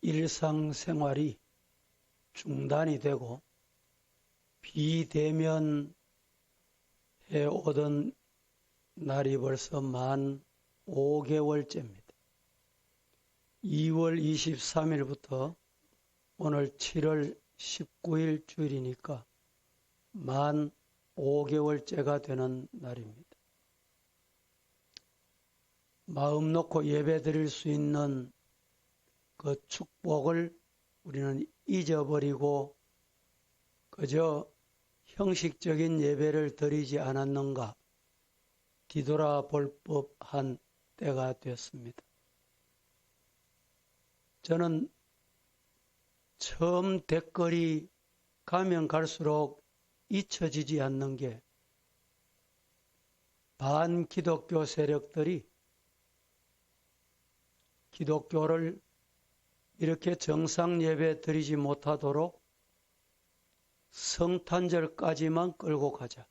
일상생활이 중단이 되고 비대면 해오던 날이 벌써 만 5개월째입니다. 2월 23일부터 오늘 7월 19일 주일이니까 만 5개월째가 되는 날입니다. 마음 놓고 예배 드릴 수 있는 그 축복을 우리는 잊어버리고 그저 형식적인 예배를 드리지 않았는가 뒤돌아볼 법한 때가 됐습니다. 저는 처음 댓글이 가면 갈수록 잊혀지지 않는 게 반기독교 세력들이 기독교를 이렇게 정상 예배 드리지 못하도록 성탄절까지만 끌고 가자.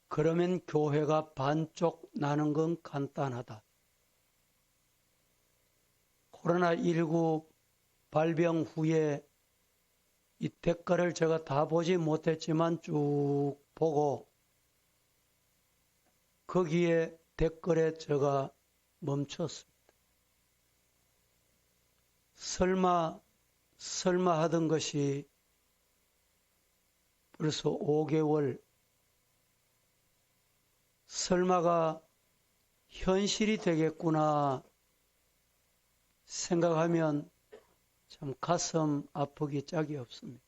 그러면 교회가 반쪽 나는 건 간단하다. 코로나19 발병 후에 이 댓글을 제가 다 보지 못했지만 쭉 보고 거기에 댓글에 제가 멈췄습니다. 설마 하던 것이 벌써 5개월, 설마가 현실이 되겠구나 생각하면 참 가슴 아프기 짝이 없습니다.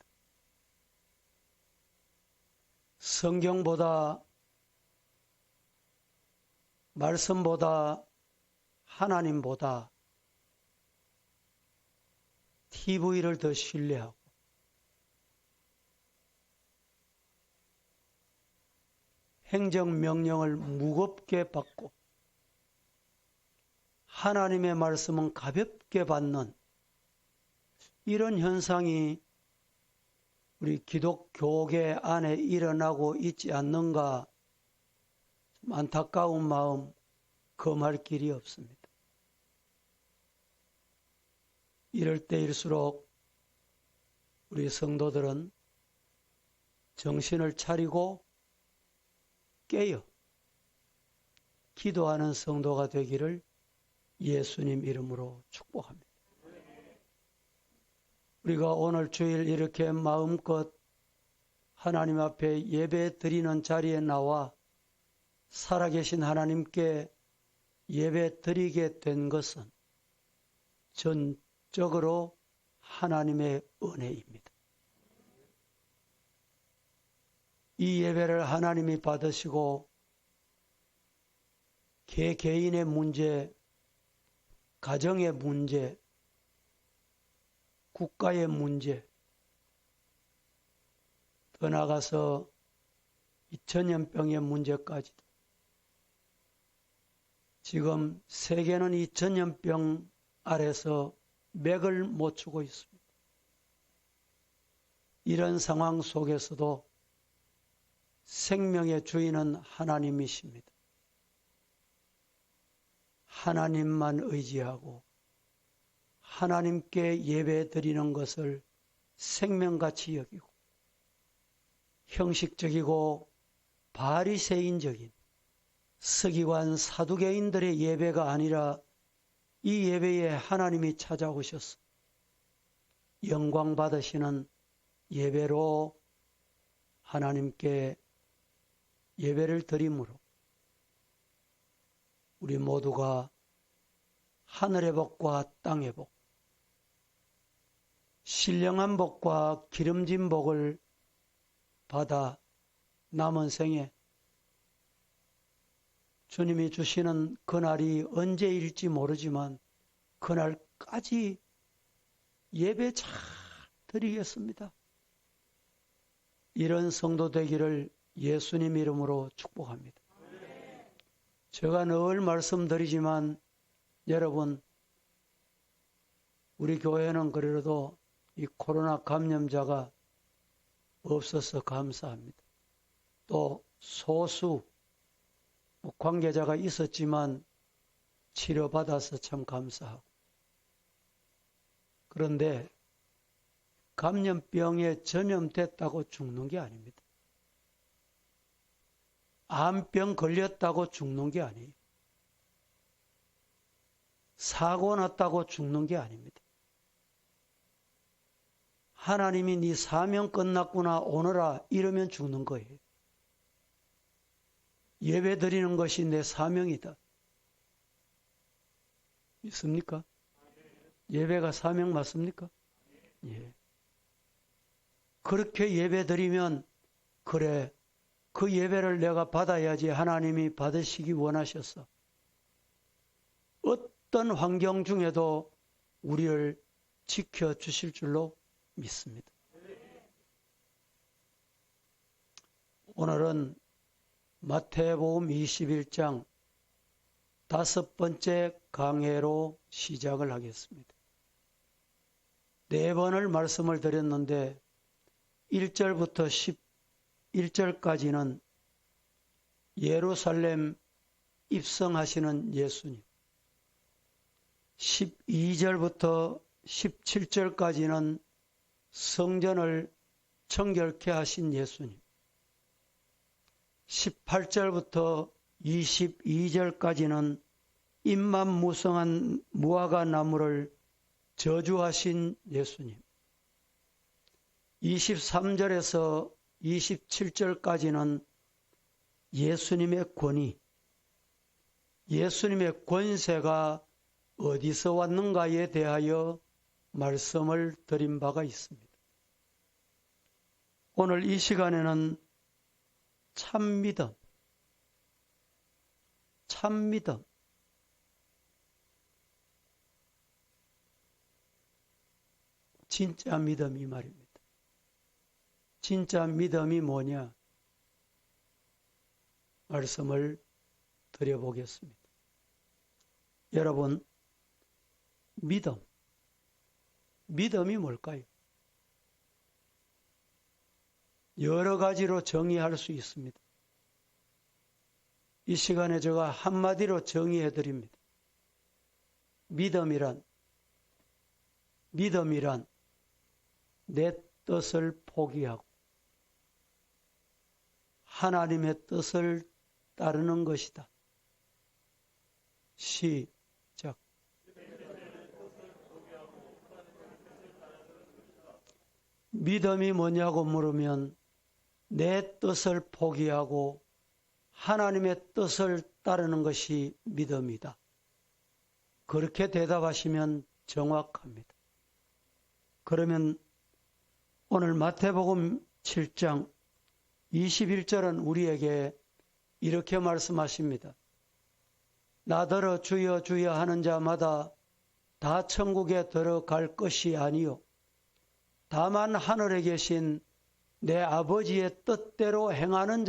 성경보다, 말씀보다, 하나님보다 TV를 더 신뢰하고 행정명령을 무겁게 받고 하나님의 말씀은 가볍게 받는 이런 현상이 우리 기독교계 안에 일어나고 있지 않는가 좀 안타까운 마음 금할 길이 없습니다. 이럴 때일수록 우리 성도들은 정신을 차리고 깨어 기도하는 성도가 되기를 예수님 이름으로 축복합니다. 우리가 오늘 주일 이렇게 마음껏 하나님 앞에 예배 드리는 자리에 나와 살아계신 하나님께 예배 드리게 된 것은 전적으로 하나님의 은혜입니다. 이 예배를 하나님이 받으시고 개개인의 문제, 가정의 문제, 국가의 문제, 더 나아가서 2000년병의 문제까지도 지금 세계는 2000년병 아래서 맥을 못 추고 있습니다. 이런 상황 속에서도 생명의 주인은 하나님이십니다. 하나님만 의지하고 하나님께 예배 드리는 것을 생명같이 여기고 형식적이고 바리새인적인 서기관 사두개인들의 예배가 아니라 이 예배에 하나님이 찾아오셔서 영광 받으시는 예배로 하나님께 예배를 드림으로 우리 모두가 하늘의 복과 땅의 복, 신령한 복과 기름진 복을 받아 남은 생에 주님이 주시는 그날이 언제일지 모르지만 그날까지 예배 잘 드리겠습니다. 이런 성도 되기를 예수님 이름으로 축복합니다. 제가 늘 말씀드리지만 여러분, 우리 교회는 그래도 이 코로나 감염자가 없어서 감사합니다. 또 소수 관계자가 있었지만 치료받아서 참 감사하고 그런데 감염병에 전염됐다고 죽는 게 아닙니다. 암병 걸렸다고 죽는 게 아니에요. 사고 났다고 죽는 게 아닙니다. 하나님이 네 사명 끝났구나 오너라 이러면 죽는 거예요. 예배 드리는 것이 내 사명이다. 믿습니까? 예배가 사명 맞습니까? 예. 그렇게 예배 드리면 그래 그 예배를 내가 받아야지 하나님이 받으시기 원하셨어. 어떤 환경 중에도 우리를 지켜주실 줄로 믿습니다. 오늘은 마태복음 21장 5번째 강해로 시작을 하겠습니다. 4번을 말씀을 드렸는데 1절부터 11절까지는 예루살렘 입성하시는 예수님, 12절부터 17절까지는 성전을 청결케 하신 예수님, 18절부터 22절까지는 잎만무성한 무화과 나무를 저주하신 예수님, 23절에서 27절까지는 예수님의 권위, 예수님의 권세가 어디서 왔는가에 대하여 말씀을 드린 바가 있습니다. 오늘 이 시간에는 참믿음, 진짜 믿음 이 말입니다. 진짜 믿음이 뭐냐? 말씀을 드려보겠습니다. 여러분, 믿음이 뭘까요? 여러 가지로 정의할 수 있습니다. 이 시간에 제가 한마디로 정의해 드립니다. 믿음이란 내 뜻을 포기하고 하나님의 뜻을 따르는 것이다. 시작. 믿음이 뭐냐고 물으면 내 뜻을 포기하고 하나님의 뜻을 따르는 것이 믿음이다. 그렇게 대답하시면 정확합니다. 그러면 오늘 마태복음 7장 21절은 우리에게 이렇게 말씀하십니다. 나더러 주여 주여 하는 자마다 다 천국에 들어갈 것이 아니요 다만 하늘에 계신 내 아버지의 뜻대로 행하는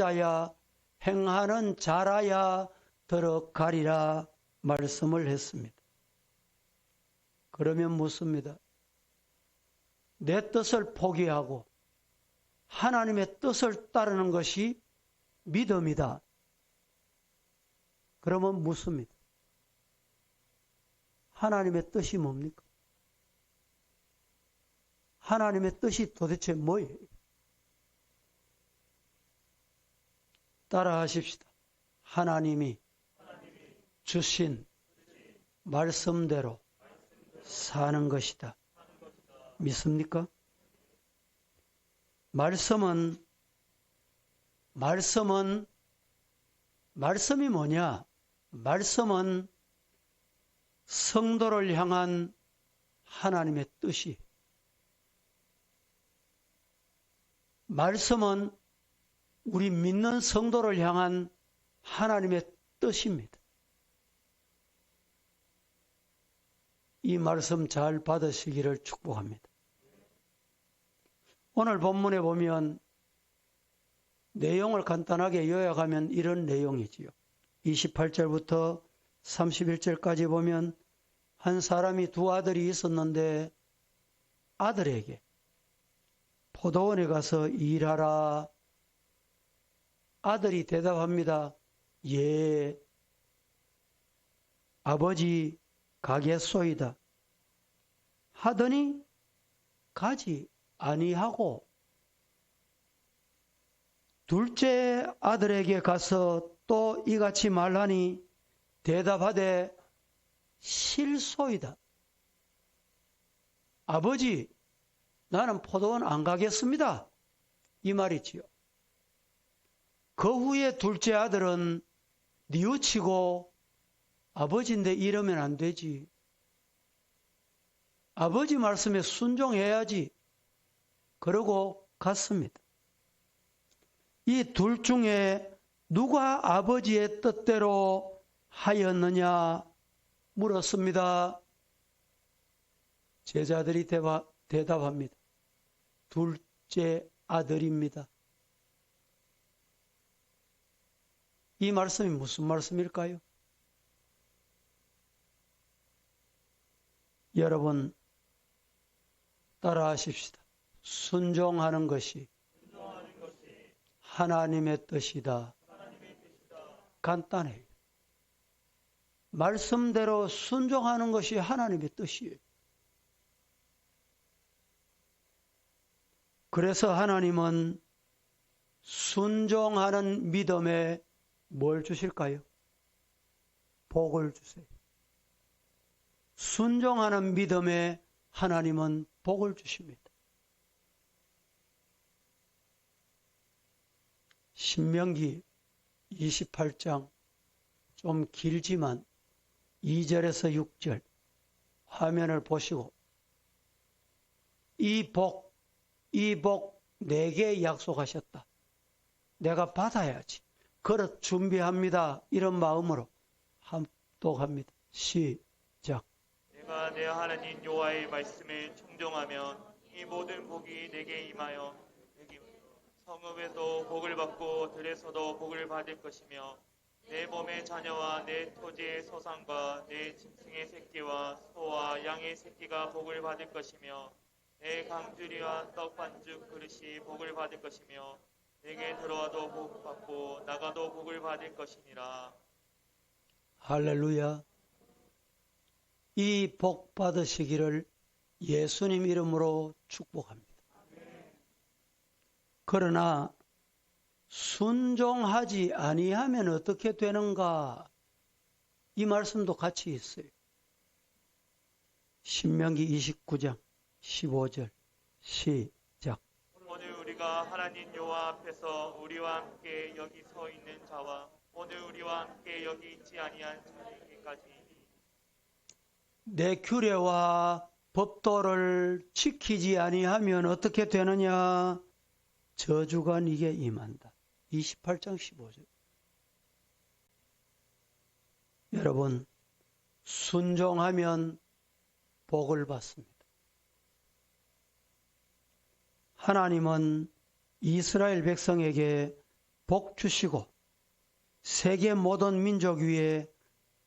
자라야 들어가리라 말씀을 했습니다. 그러면 묻습니다. 내 뜻을 포기하고 하나님의 뜻을 따르는 것이 믿음이다. 그러면 묻습니다. 하나님의 뜻이 뭡니까? 하나님의 뜻이 도대체 뭐예요? 따라 하십시다. 하나님이 주신 말씀대로 사는 것이다. 믿습니까? 말씀이 뭐냐? 말씀은 성도를 향한 하나님의 뜻이, 말씀은 우리 믿는 성도를 향한 하나님의 뜻입니다. 이 말씀 잘 받으시기를 축복합니다. 오늘 본문에 보면 내용을 간단하게 요약하면 이런 내용이지요. 28절부터 31절까지 보면 한 사람이 두 아들이 있었는데 아들에게 포도원에 가서 일하라. 아들이 대답합니다. 예, 아버지 가겠소이다. 하더니 가지 아니하고 둘째 아들에게 가서 또 이같이 말하니 대답하되 실소이다. 아버지, 나는 포도원 안 가겠습니다. 이 말이지요. 그 후에 둘째 아들은 뉘우치고 아버지인데 이러면 안 되지. 아버지 말씀에 순종해야지. 그러고 갔습니다. 이 둘 중에 누가 아버지의 뜻대로 하였느냐 물었습니다. 제자들이 대답합니다. 둘째 아들입니다. 이 말씀이 무슨 말씀일까요? 여러분 따라하십시다. 순종하는 것이 하나님의 뜻이다. 간단해요. 말씀대로 순종하는 것이 하나님의 뜻이에요. 그래서 하나님은 순종하는 믿음에 뭘 주실까요? 복을 주세요. 순종하는 믿음에 하나님은 복을 주십니다. 신명기 28장 좀 길지만 2절에서 6절 화면을 보시고 이 복 내게 약속하셨다. 내가 받아야지. 그릇 준비합니다. 이런 마음으로 합독합니다. 시작. 내가 내 하나님 여호와의 말씀을 청종하면 이 모든 복이 내게 임하여 성읍에서 복을 받고 들에서도 복을 받을 것이며 내 몸의 자녀와 내 토지의 소산과 내 짐승의 새끼와 소와 양의 새끼가 복을 받을 것이며 내 강주리와 떡 반죽 그릇이 복을 받을 것이며 내게 들어와도 복 받고 나가도 복을 받을 것이니라. 할렐루야. 이 복 받으시기를 예수님 이름으로 축복합니다. 그러나 순종하지 아니하면 어떻게 되는가? 이 말씀도 같이 있어요. 신명기 29장 15절 시작. 오늘 우리가 하나님 여호와 앞에서 우리와 함께 여기 서 있는 자와 오늘 우리와 함께 여기 있지 아니한 자에게까지 내 규례와 법도를 지키지 아니하면 어떻게 되느냐? 저주가 네게 임한다. 28장 15절. 여러분, 순종하면 복을 받습니다. 하나님은 이스라엘 백성에게 복 주시고 세계 모든 민족 위에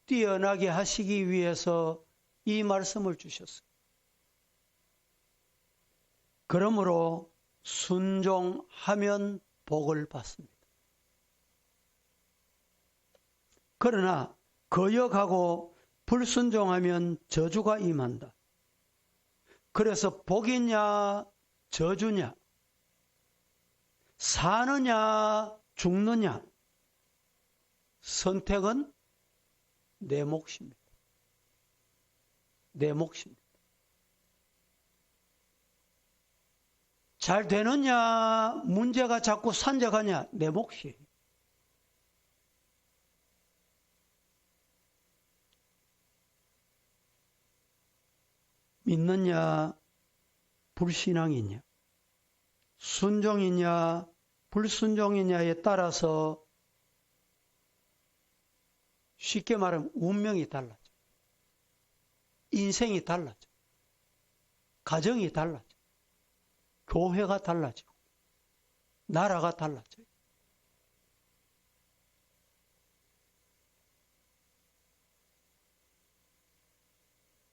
뛰어나게 하시기 위해서 이 말씀을 주셨어요. 그러므로 순종하면 복을 받습니다. 그러나 거역하고 불순종하면 저주가 임한다. 그래서 복이냐 저주냐, 사느냐 죽느냐, 선택은 내 몫입니다. 내 몫입니다. 잘 되느냐, 문제가 자꾸 산적하냐, 내 몫이에요. 믿느냐, 불신앙이냐, 순종이냐, 불순종이냐에 따라서 쉽게 말하면 운명이 달라져. 인생이 달라져. 가정이 달라져. 교회가 달라지고 나라가 달라져요.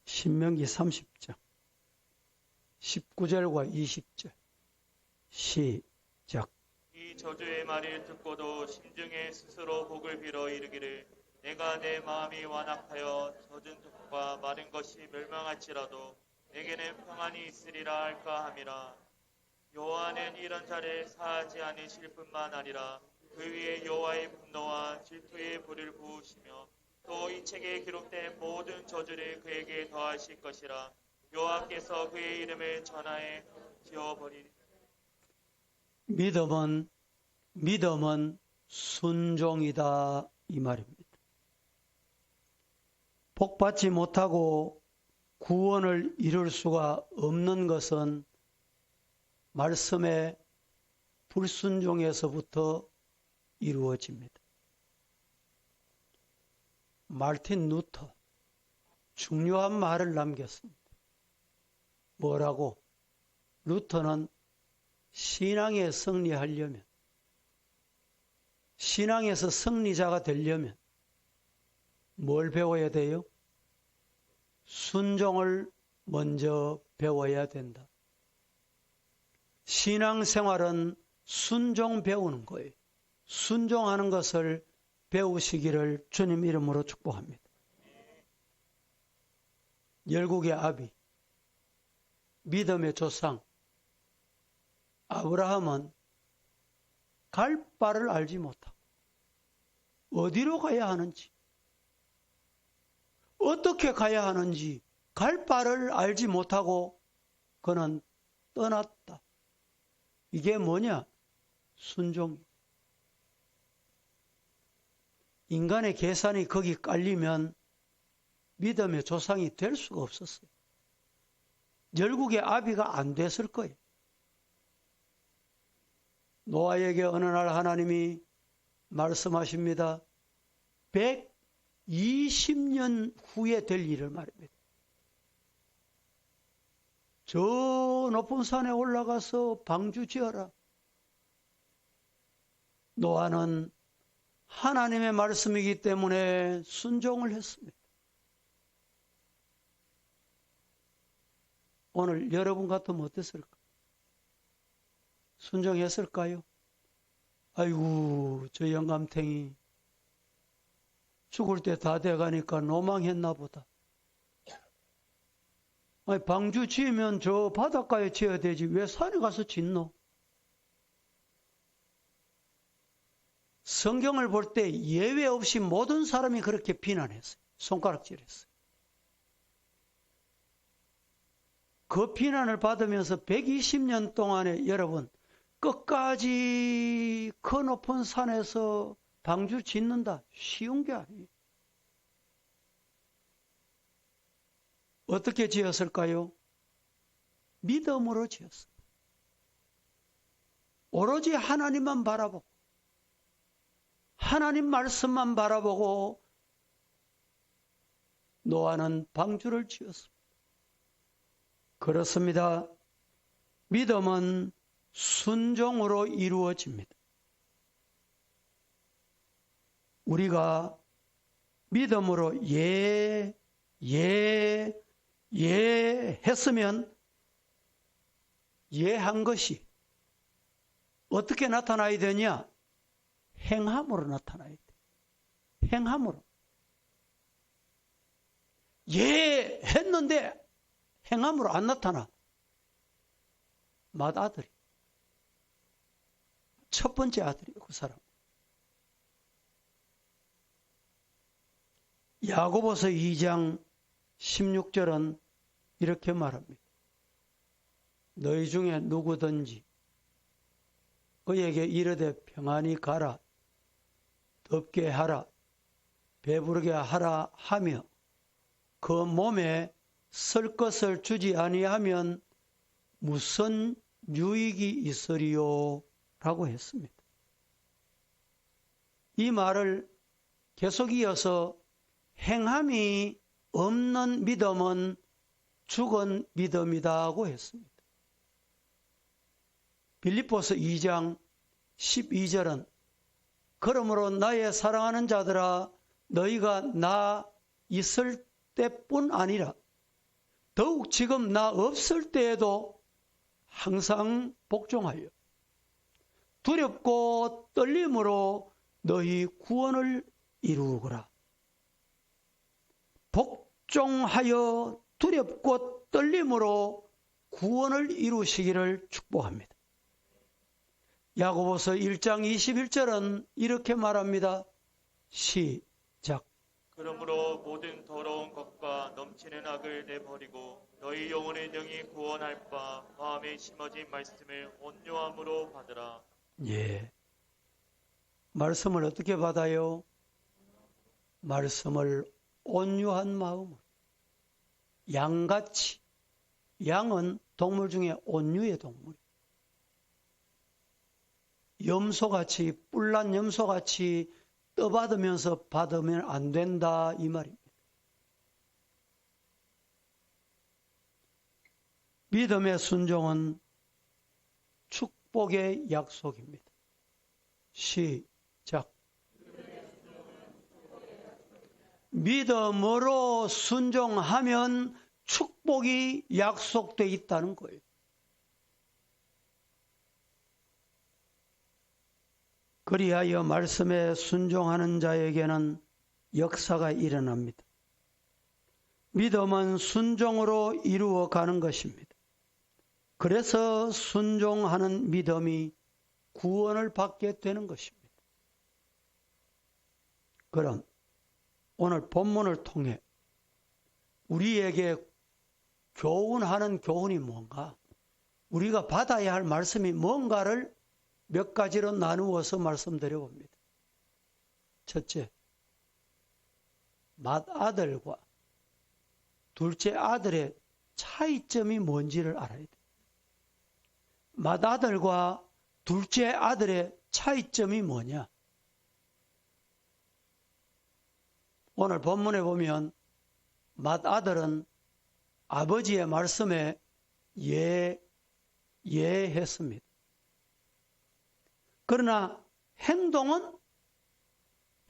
신명기 30장 19절과 20절 시작. 이 저주의 말을 듣고도 심중에 스스로 복을 빌어 이르기를 내가 내 마음이 완악하여 젖은 족과 마른 것이 멸망할지라도 내게는 평안이 있으리라 할까 함이라. 여호와는 이런 자를 사하지 않으실 뿐만 아니라 그 위에 여호와의 분노와 질투의 불을 부으시며 또 이 책에 기록된 모든 저주를 그에게 더하실 것이라. 여호와께서 그의 이름을 전하에 지워버리리. 믿음은 순종이다 이 말입니다. 복받지 못하고 구원을 이룰 수가 없는 것은 말씀의 불순종에서부터 이루어집니다. 마르틴 루터 중요한 말을 남겼습니다. 뭐라고? 루터는 신앙에 승리하려면, 신앙에서 승리자가 되려면 뭘 배워야 돼요? 순종을 먼저 배워야 된다. 신앙생활은 순종 배우는 거예요. 순종하는 것을 배우시기를 주님 이름으로 축복합니다. 열국의 아비, 믿음의 조상 아브라함은 갈 바를 알지 못하고 어디로 가야 하는지, 어떻게 가야 하는지 갈 바를 알지 못하고 그는 떠났다. 이게 뭐냐? 순종. 인간의 계산이 거기 깔리면 믿음의 조상이 될 수가 없었어요. 열국의 아비가 안 됐을 거예요. 노아에게 어느 날 하나님이 말씀하십니다. 120년 후에 될 일을 말입니다. 저 높은 산에 올라가서 방주 지어라. 노아는 하나님의 말씀이기 때문에 순종을 했습니다. 오늘 여러분 같으면 어땠을까? 순종했을까요? 아이고, 저 영감탱이 죽을 때 다 돼가니까 노망했나 보다. 아니, 방주 지으면 저 바닷가에 지어야 되지 왜 산에 가서 짓노? 성경을 볼 때 예외 없이 모든 사람이 그렇게 비난했어요. 손가락질했어요. 그 비난을 받으면서 120년 동안에 여러분 끝까지 그 높은 산에서 방주 짓는다. 쉬운 게 아니에요. 어떻게 지었을까요? 믿음으로 지었어요. 오로지 하나님만 바라보고 하나님 말씀만 바라보고 노아는 방주를 지었습니다. 그렇습니다. 믿음은 순종으로 이루어집니다. 우리가 믿음으로 했으면 한 것이 어떻게 나타나야 되냐? 행함으로 나타나야 돼. 행함으로. 했는데 행함으로 안 나타나. 맏아들이. 첫 번째 아들이에요, 그 사람. 야고보서 2장 16절은 이렇게 말합니다. 너희 중에 누구든지 그에게 이르되 평안히 가라, 덥게 하라, 배부르게 하라 하며 그 몸에 쓸 것을 주지 아니하면 무슨 유익이 있으리요? 라고 했습니다. 이 말을 계속 이어서 행함이 없는 믿음은 죽은 믿음이다고 했습니다. 빌립보서 2장 12절은 그러므로 나의 사랑하는 자들아 너희가 나 있을 때뿐 아니라 더욱 지금 나 없을 때에도 항상 복종하여 두렵고 떨림으로 너희 구원을 이루거라. 복종하여 두렵고 떨림으로 구원을 이루시기를 축복합니다. 야고보서 1장 21절은 이렇게 말합니다. 시작. 그러므로 모든 더러운 것과 넘치는 악을 내버리고 너희 영혼의 영이 구원할 바 마음에 심어진 말씀을 온유함으로 받으라. 예. 말씀을 어떻게 받아요? 말씀을 온유한 마음으로. 양같이. 양은 동물 중에 온유의 동물. 염소같이, 뿔난 염소같이 떠받으면서 받으면 안 된다 이 말입니다. 믿음의 순종은 축복의 약속입니다. 시작. 믿음으로 순종하면 축복이 약속되어 있다는 거예요. 그리하여 말씀에 순종하는 자에게는 역사가 일어납니다. 믿음은 순종으로 이루어가는 것입니다. 그래서 순종하는 믿음이 구원을 받게 되는 것입니다. 그럼 오늘 본문을 통해 우리에게 교훈하는 교훈이 뭔가, 우리가 받아야 할 말씀이 뭔가를 몇 가지로 나누어서 말씀드려 봅니다. 첫째, 맏아들과 둘째 아들의 차이점이 뭔지를 알아야 돼요. 맏아들과 둘째 아들의 차이점이 뭐냐? 오늘 본문에 보면 맏아들은 아버지의 말씀에 예했습니다. 그러나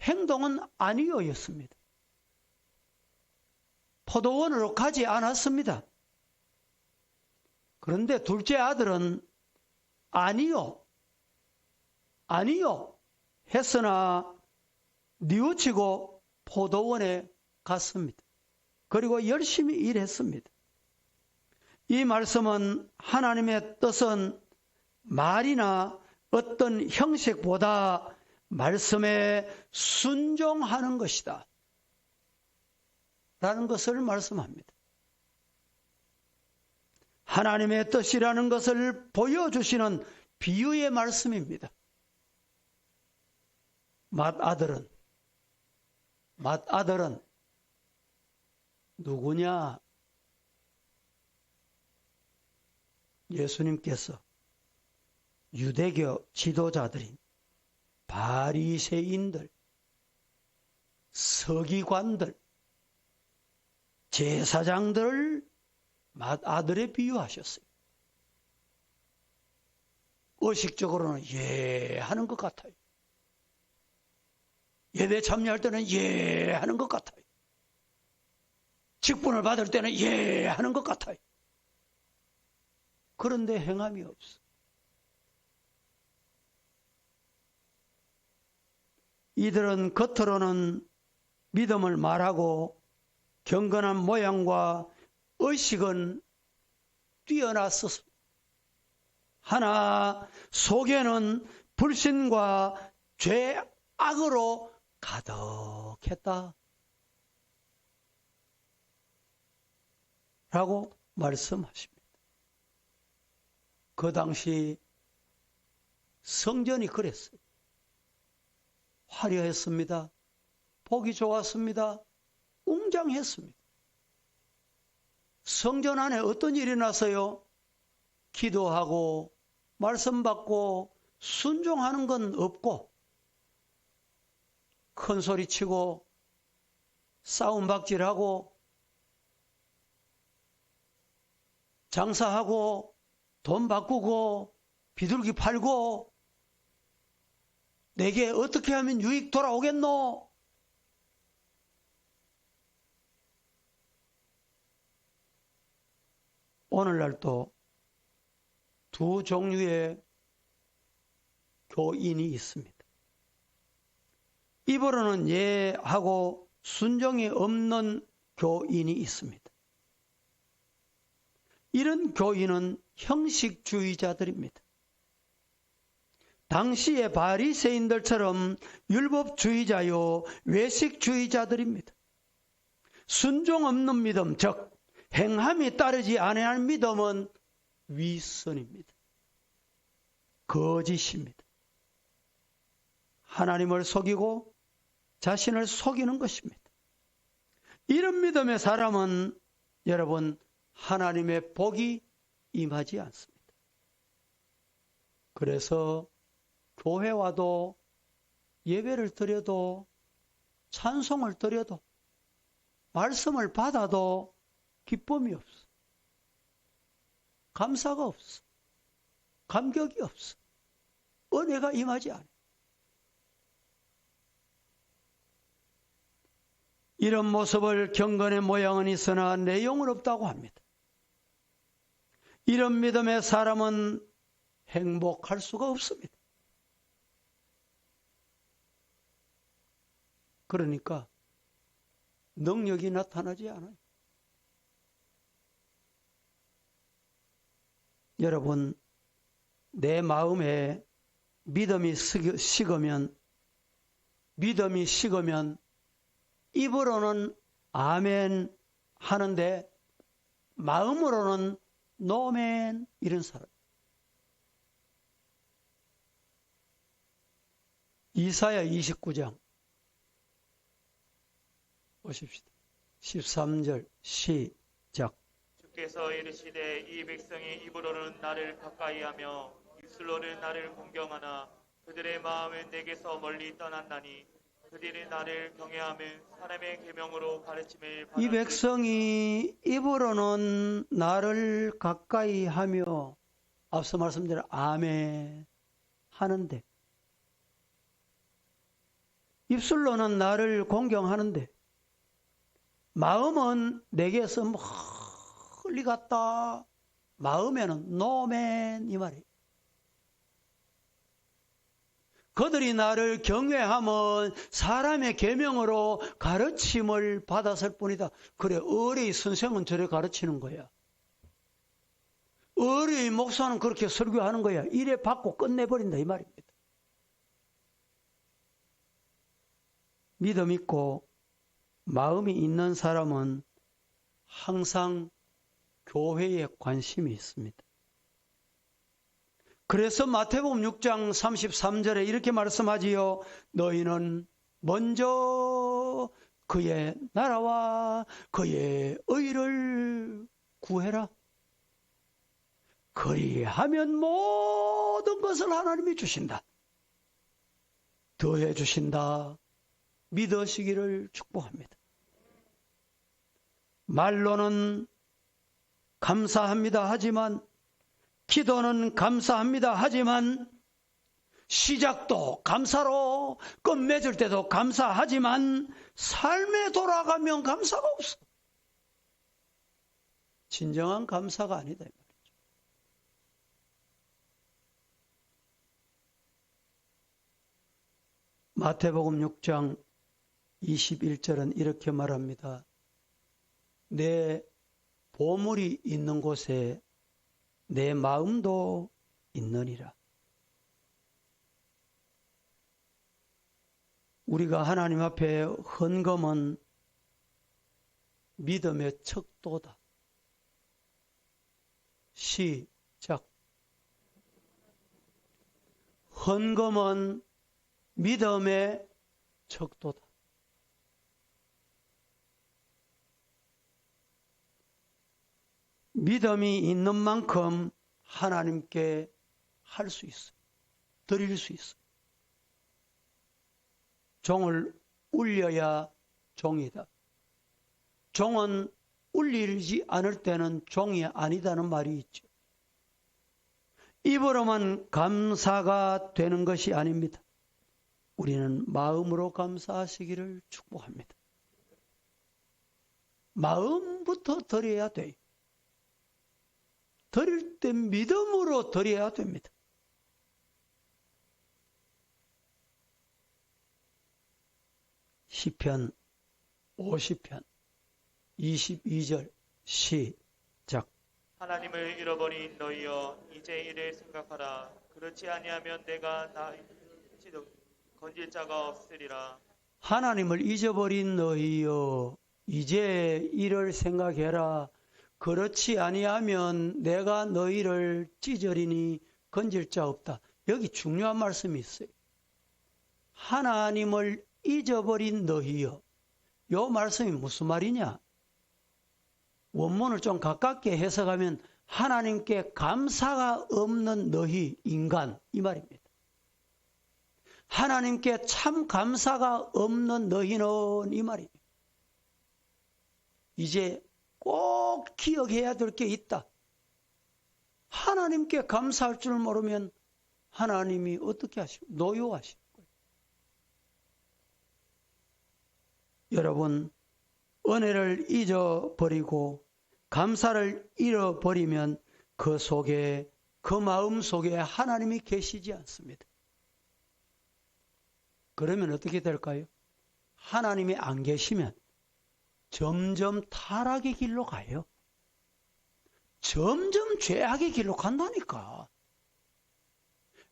행동은 아니오였습니다. 포도원으로 가지 않았습니다. 그런데 둘째 아들은 아니요 했으나 뉘우치고 포도원에 갔습니다. 그리고 열심히 일했습니다. 이 말씀은 하나님의 뜻은 말이나 어떤 형식보다 말씀에 순종하는 것이다 라는 것을 말씀합니다. 하나님의 뜻이라는 것을 보여주시는 비유의 말씀입니다. 맏아들은 누구냐? 예수님께서 유대교 지도자들인 바리새인들, 서기관들, 제사장들을 맏아들에 비유하셨어요. 의식적으로는 하는 것 같아요. 예배 참여할 때는 하는 것 같아요. 직분을 받을 때는 하는 것 같아요. 그런데 행함이 없어. 이들은 겉으로는 믿음을 말하고 경건한 모양과 의식은 뛰어났었습니다. 하나 속에는 불신과 죄악으로 가득했다 라고 말씀하십니다. 그 당시 성전이 그랬어요. 화려했습니다. 보기 좋았습니다. 웅장했습니다. 성전 안에 어떤 일이 났어요? 기도하고 말씀 받고 순종하는 건 없고 큰 소리 치고 싸움 박질하고 장사하고 돈 바꾸고 비둘기 팔고 내게 어떻게 하면 유익 돌아오겠노? 오늘날도 두 종류의 교인이 있습니다. 입으로는 예하고 순종이 없는 교인이 있습니다. 이런 교인은 형식주의자들입니다. 당시의 바리새인들처럼 율법주의자요 외식주의자들입니다. 순종 없는 믿음, 즉 행함이 따르지 아니할 믿음은 위선입니다. 거짓입니다. 하나님을 속이고 자신을 속이는 것입니다. 이런 믿음의 사람은 여러분 하나님의 복이 임하지 않습니다. 그래서 교회 와도 예배를 드려도 찬송을 드려도 말씀을 받아도 기쁨이 없어. 감사가 없어. 감격이 없어. 은혜가 임하지 않아. 이런 모습을 경건의 모양은 있으나 내용은 없다고 합니다. 이런 믿음의 사람은 행복할 수가 없습니다. 그러니까 능력이 나타나지 않아요. 여러분, 내 마음에 믿음이 식으면 입으로는 아멘 하는데 마음으로는 노멘 이런 사람. 이사야 29장 보십시다. 13절 시작. 주께서 이르시되 이 백성이 입으로는 나를 가까이하며 입술로는 나를 공경하나 그들의 마음은 내게서 멀리 떠났나니 그들이 나를 경외하면 사람의 계명으로 가르침을 받았으니. 이 백성이 입으로는 나를 가까이 하며 앞서 말씀드린 아멘 하는데 입술로는 나를 공경하는데 마음은 내게서 멀리 갔다. 마음에는 노멘 이 말이에요. 그들이 나를 경외하면 사람의 계명으로 가르침을 받았을 뿐이다. 그래, 의뢰의 선생은 저래 가르치는 거야. 의뢰의 목사는 그렇게 설교하는 거야. 이래 받고 끝내버린다 이 말입니다. 믿음 있고 마음이 있는 사람은 항상 교회에 관심이 있습니다. 그래서 마태복음 6장 33절에 이렇게 말씀하지요. 너희는 먼저 그의 나라와 그의 의를 구해라. 그리하면 모든 것을 하나님이 주신다. 더해 주신다. 믿으시기를 축복합니다. 말로는 감사합니다 하지만 기도는 감사합니다 하지만 시작도 감사로 끝맺을 때도 감사하지만 삶에 돌아가면 감사가 없어. 진정한 감사가 아니다 이 말이죠. 마태복음 6장 21절은 이렇게 말합니다. 내 보물이 있는 곳에 내 마음도 있느니라. 우리가 하나님 앞에 헌금은 믿음의 척도다. 시작. 헌금은 믿음의 척도다. 믿음이 있는 만큼 하나님께 할 수 있어요. 드릴 수 있어요. 종을 울려야 종이다. 종은 울리지 않을 때는 종이 아니다는 말이 있죠. 입으로만 감사가 되는 것이 아닙니다. 우리는 마음으로 감사하시기를 축복합니다. 마음부터 드려야 돼요. 드릴 때 믿음으로 드려야 됩니다. 시편 50편 22절 시작. 하나님을 잃어버린 너희여 이제 이를 생각하라. 그렇지 아니하면 내가 나일지도 건질 자가 없으리라. 하나님을 잊어버린 너희여 이제 이를 생각해라. 그렇지 아니하면 내가 너희를 찢으리니 건질 자 없다. 여기 중요한 말씀이 있어요. 하나님을 잊어버린 너희여. 요 말씀이 무슨 말이냐? 원문을 좀 가깝게 해석하면 하나님께 감사가 없는 너희 인간 이 말입니다. 하나님께 참 감사가 없는 너희는 이 말입니다. 이제 꼭 기억해야 될 게 있다. 하나님께 감사할 줄 모르면 하나님이 어떻게 하시고 노여워하실 거예요. 여러분 은혜를 잊어버리고 감사를 잃어버리면 그 속에 그 마음 속에 하나님이 계시지 않습니다. 그러면 어떻게 될까요? 하나님이 안 계시면 점점 타락의 길로 가요. 점점 죄악의 길로 간다니까.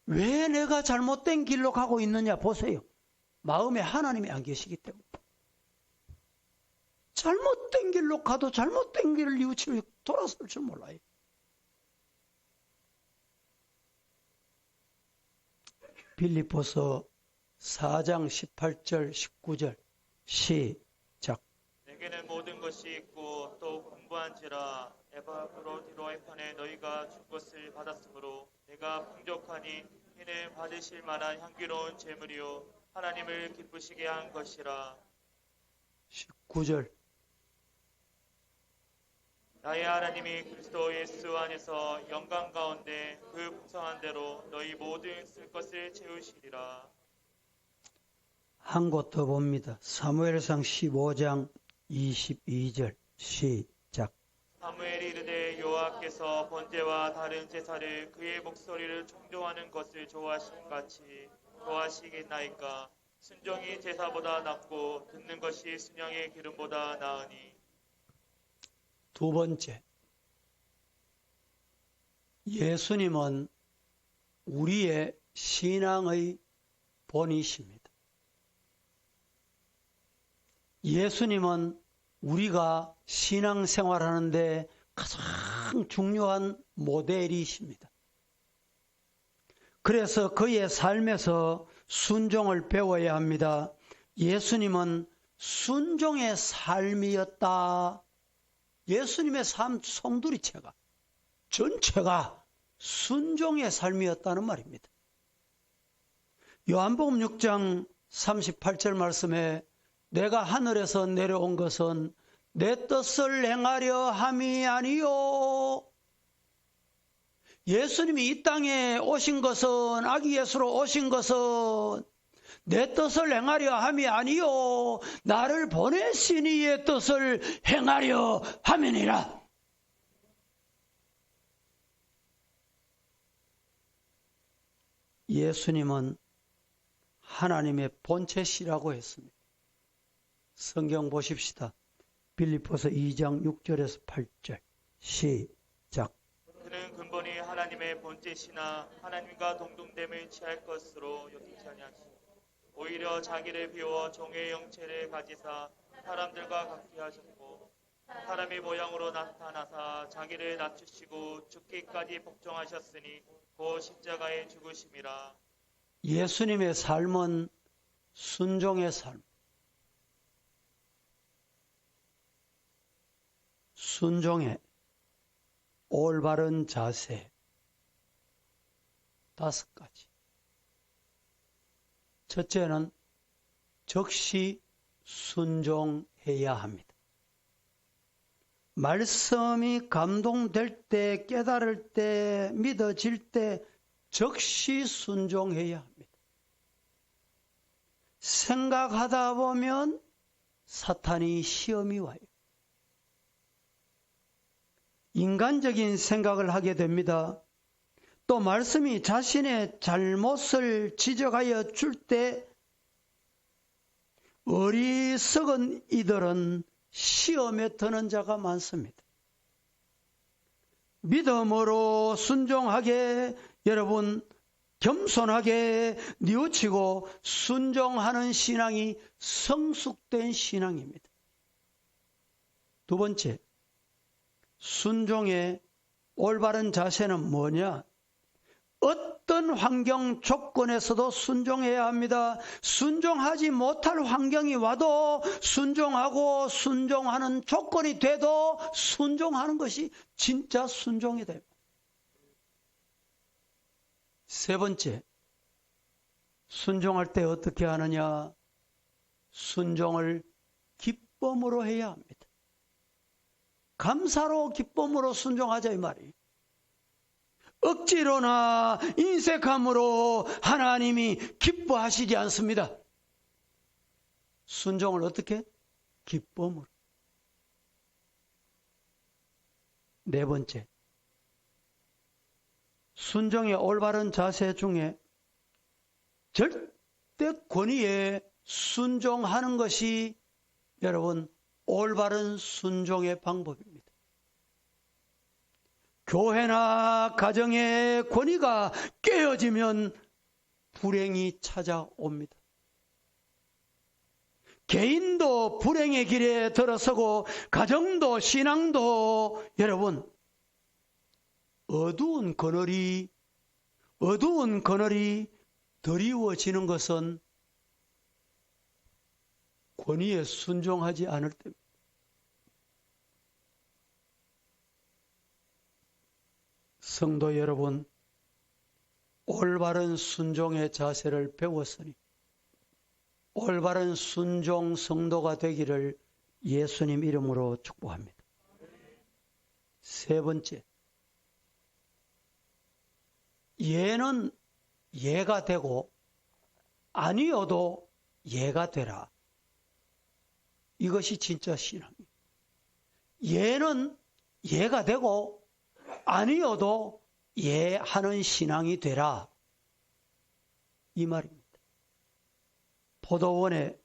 왜 내가 잘못된 길로 가고 있느냐 보세요. 마음에 하나님이 안 계시기 때문에. 잘못된 길로 가도 잘못된 길을 뉘우치고 돌아설 줄 몰라요. 빌립보서 4장 18절 19절 시작. 내게는 모든 것이 있고 또 풍부한지라 에바브로디로의 편에 너희가 준 것을 받았으므로 내가 풍족하니 이는 받으실 만한 향기로운 제물이요 하나님을 기쁘시게 한 것이라. 19절. 나의 하나님이 그리스도 예수 안에서 영광 가운데 그 풍성한 대로 너희 모든 쓸 것을 채우시리라. 한 곳 더 봅니다. 사무엘상 15장 22절 시작. 사무엘이 이르되 여호와께서 번제와 다른 제사를 그의 목소리를 청종하는 것을 좋아하신 같이 좋아하시겠나이까. 순종이 제사보다 낫고 듣는 것이 순양의 기름보다 나으니. 두 번째, 예수님은 우리의 신앙의 본이십니다. 예수님은 우리가 신앙생활하는데 가장 중요한 모델이십니다. 그래서 그의 삶에서 순종을 배워야 합니다. 예수님은 순종의 삶이었다. 예수님의 삶 송두리째가 전체가 순종의 삶이었다는 말입니다. 요한복음 6장 38절 말씀에 내가 하늘에서 내려온 것은 내 뜻을 행하려 함이 아니요. 예수님이 이 땅에 오신 것은 아기 예수로 오신 것은 내 뜻을 행하려 함이 아니요 나를 보내신 이의 뜻을 행하려 함이니라. 예수님은 하나님의 본체시라고 했습니다. 성경 보십시다. 빌립보서 2장 6절에서 8절 시작. 그는 근본이 하나님의 본체시나 하나님과 동등됨을 취할 것으로 여기지 아니하시고 오히려 자기를 비워 종의 형체를 가지사 사람들과 같게 하셨고 사람의 모양으로 나타나사 자기를 낮추시고 죽기까지 복종하셨으니 그 십자가에 죽으심이라. 예수님의 삶은 순종의 삶. 순종의 올바른 자세 5가지. 첫째는 즉시 순종해야 합니다. 말씀이 감동될 때, 깨달을 때, 믿어질 때 즉시 순종해야 합니다. 생각하다 보면 사탄이 시험이 와요. 인간적인 생각을 하게 됩니다. 또 말씀이 자신의 잘못을 지적하여 줄 때 어리석은 이들은 시험에 드는 자가 많습니다. 믿음으로 순종하게, 여러분 겸손하게 뉘우치고 순종하는 신앙이 성숙된 신앙입니다. 두 번째, 순종의 올바른 자세는 뭐냐? 어떤 환경 조건에서도 순종해야 합니다. 순종하지 못할 환경이 와도 순종하고 순종하는 조건이 돼도 순종하는 것이 진짜 순종이 됩니다. 세 번째, 순종할 때 어떻게 하느냐? 순종을 기쁨으로 해야 합니다. 감사로 기쁨으로 순종하자 이 말이에요. 억지로나 인색함으로 하나님이 기뻐하시지 않습니다. 순종을 어떻게? 기쁨으로. 네 번째, 순종의 올바른 자세 중에 절대 권위에 순종하는 것이 여러분 올바른 순종의 방법입니다. 교회나 가정의 권위가 깨어지면 불행이 찾아옵니다. 개인도 불행의 길에 들어서고 가정도 신앙도 여러분 어두운 그늘이 드리워지는 것은 권위에 순종하지 않을 때입니다. 성도 여러분, 올바른 순종의 자세를 배웠으니 올바른 순종 성도가 되기를 예수님 이름으로 축복합니다. 세 번째, 예는 예가 되고 아니어도 예가 되라. 이것이 진짜 신앙이에요. 예는 예가 되고 아니어도 예하는 신앙이 되라. 이 말입니다. 포도원은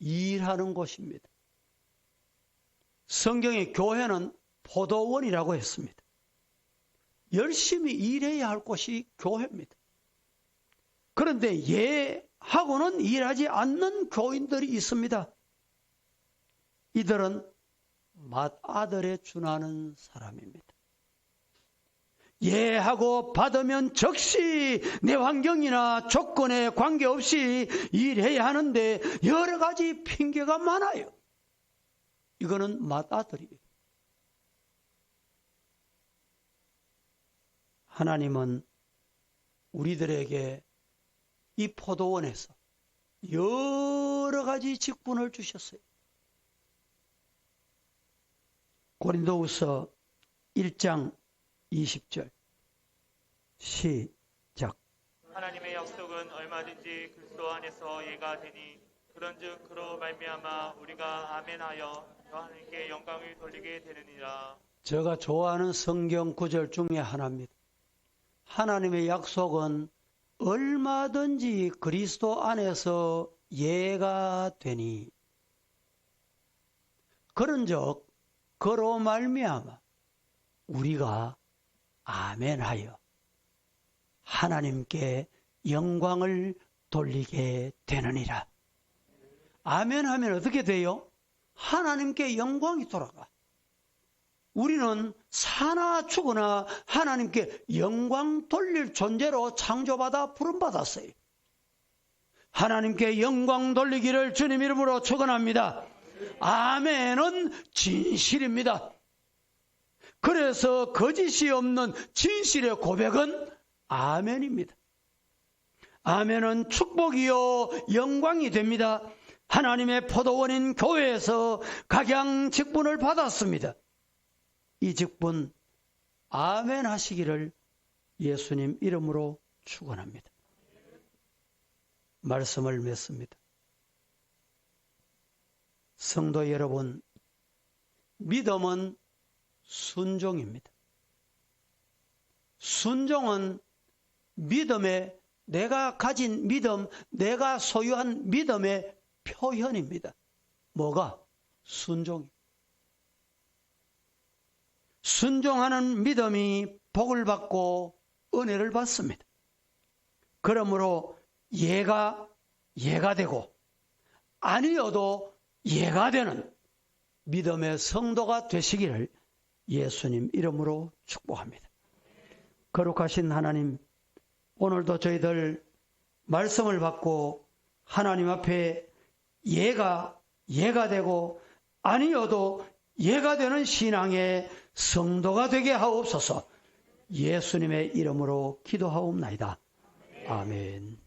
일하는 곳입니다. 성경의 교회는 포도원이라고 했습니다. 열심히 일해야 할 곳이 교회입니다. 그런데 예하고는 일하지 않는 교인들이 있습니다. 이들은 맏아들에 준하는 사람입니다. 예하고 받으면 즉시 내 환경이나 조건에 관계없이 일해야 하는데 여러 가지 핑계가 많아요. 이거는 맏아들이에요. 하나님은 우리들에게 이 포도원에서 여러 가지 직분을 주셨어요. 고린도후서 1장 20절 시작. 하나님의 약속은 얼마든지 그리스도 안에서 예가 되니 그런즉 그로 말미암아 우리가 아멘하여 하나님께 영광을 돌리게 되느니라. 제가 좋아하는 성경 구절 중에 하나입니다. 하나님의 약속은 얼마든지 그리스도 안에서 예가 되니 그런즉 그로 말미암아 우리가 아멘하여 하나님께 영광을 돌리게 되느니라. 아멘하면 어떻게 돼요? 하나님께 영광이 돌아가. 우리는 사나 죽으나 하나님께 영광 돌릴 존재로 창조받아 부름받았어요. 하나님께 영광 돌리기를 주님 이름으로 축원합니다. 아멘은 진실입니다. 그래서 거짓이 없는 진실의 고백은 아멘입니다. 아멘은 축복이요 영광이 됩니다. 하나님의 포도원인 교회에서 각양 직분을 받았습니다. 이 직분 아멘 하시기를 예수님 이름으로 축원합니다. 말씀을 맺습니다. 성도 여러분, 믿음은 순종입니다. 순종은 믿음의 내가 가진 믿음, 내가 소유한 믿음의 표현입니다. 뭐가? 순종이. 순종하는 믿음이 복을 받고 은혜를 받습니다. 그러므로 예가 되고 아니어도 예가 되는 믿음의 성도가 되시기를 예수님 이름으로 축복합니다. 거룩하신 하나님, 오늘도 저희들 말씀을 받고 하나님 앞에 예가 되고 아니어도 예가 되는 신앙의 성도가 되게 하옵소서. 예수님의 이름으로 기도하옵나이다. 아멘.